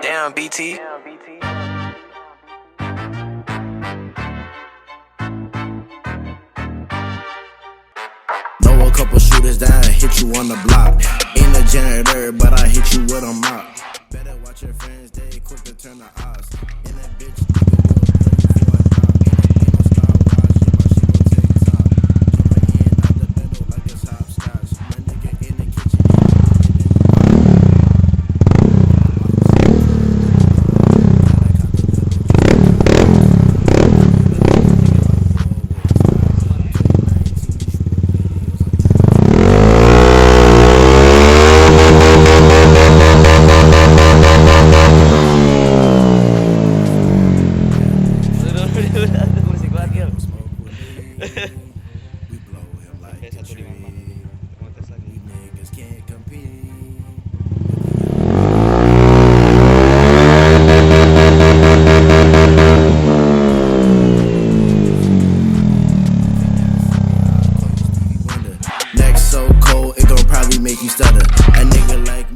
Damn, BT. Know a couple shooters that hit you on the block. Ain't a janitor, but I hit you with a mop. Better watch your friends, they quick to turn the odds. And that bitch nigga will put you for a drop. Ain't no Star Wars, yeah, my shit gon' take top. Jumping in out the middle like it's hopscotch. My nigga in the kitchen, we blow him like a tree. We niggas can't compete. Neck so cold, it gon' probably make you stutter. A nigga like